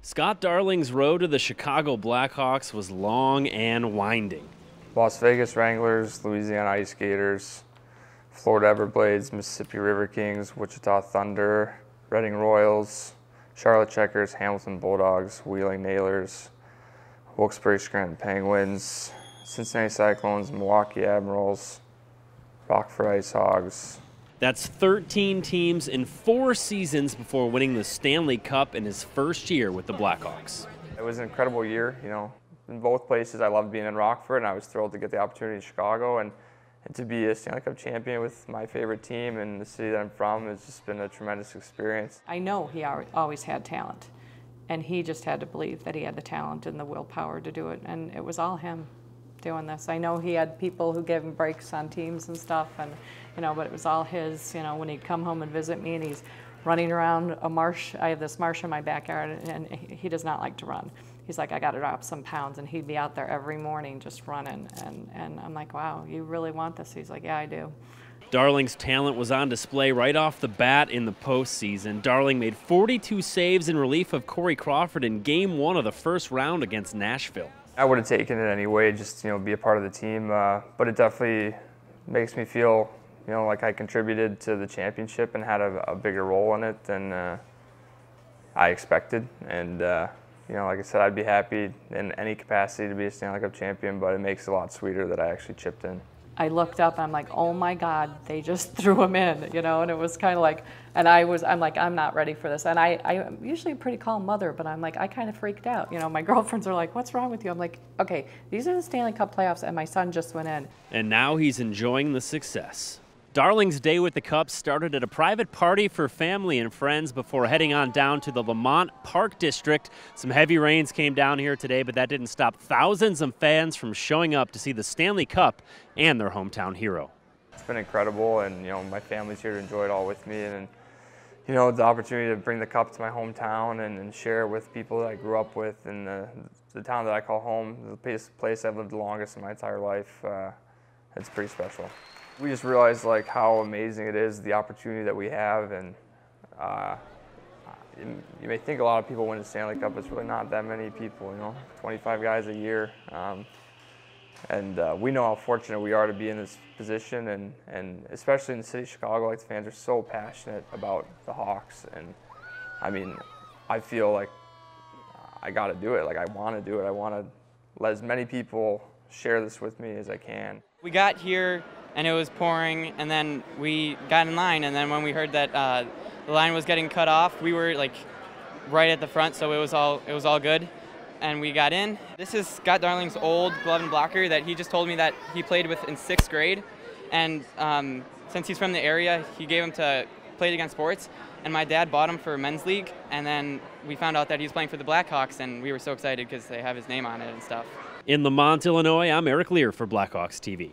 Scott Darling's road to the Chicago Blackhawks was long and winding. Las Vegas Wranglers, Louisiana Ice Gators, Florida Everblades, Mississippi River Kings, Wichita Thunder, Reading Royals, Charlotte Checkers, Hamilton Bulldogs, Wheeling Nailers, Wilkes-Barre Scranton Penguins, Cincinnati Cyclones, Milwaukee Admirals, Rockford Ice Hogs. That's 13 teams in 4 seasons before winning the Stanley Cup in his first year with the Blackhawks. It was an incredible year, In both places, I loved being in Rockford, and I was thrilled to get the opportunity in Chicago. And to be a Stanley Cup champion with my favorite team and the city that I'm from has just been a tremendous experience. I know he always had talent, and he just had to believe that he had the talent and the willpower to do it, and it was all him doing this. I know he had people who gave him breaks on teams and stuff, and but it was all his. When he'd come home and visit me, and he's running around a marsh. I have this marsh in my backyard, and he does not like to run. He's like, I got to drop some pounds, and he'd be out there every morning just running, and I'm like, wow, you really want this? He's like, yeah, I do. Darling's talent was on display right off the bat in the postseason. Darling made 42 saves in relief of Corey Crawford in Game 1 of the first round against Nashville. I would have taken it anyway, just be a part of the team, but it definitely makes me feel like I contributed to the championship and had a bigger role in it than I expected. And like I said, I'd be happy in any capacity to be a Stanley Cup champion, but it makes it a lot sweeter that I actually chipped in. I looked up, I'm like, oh my God, they just threw him in, and it was kind of like, and I'm like, I'm not ready for this. And I'm usually a pretty calm mother, but I'm like, I kind of freaked out. My girlfriends are like, what's wrong with you? I'm like, okay, these are the Stanley Cup playoffs, and my son just went in. And now he's enjoying the success. Darling's day with the Cup started at a private party for family and friends before heading on down to the Lamont Park District. Some heavy rains came down here today, but that didn't stop thousands of fans from showing up to see the Stanley Cup and their hometown hero. It's been incredible, and my family's here to enjoy it all with me, and the opportunity to bring the Cup to my hometown and share it with people that I grew up with in the town that I call home, the place I've lived the longest in my entire life. It's pretty special. We just realized how amazing it is, the opportunity that we have, and you may think a lot of people win the Stanley Cup. It's really not that many people, 25 guys a year. And we know how fortunate we are to be in this position, and especially in the city of Chicago, the fans are so passionate about the Hawks. And I feel like I got to do it. I want to do it. I want to let as many people share this with me as I can. We got here and it was pouring, and then we got in line, and then when we heard that the line was getting cut off, we were right at the front, so it was all good. And we got in. This is Scott Darling's old glove and blocker that he just told me that he played with in 6th grade. And since he's from the area, he gave him to play against sports. And my dad bought him for men's league. And then we found out that he was playing for the Blackhawks, and we were so excited because they have his name on it and stuff. In Lamont, Illinois, I'm Eric Lear for Blackhawks TV.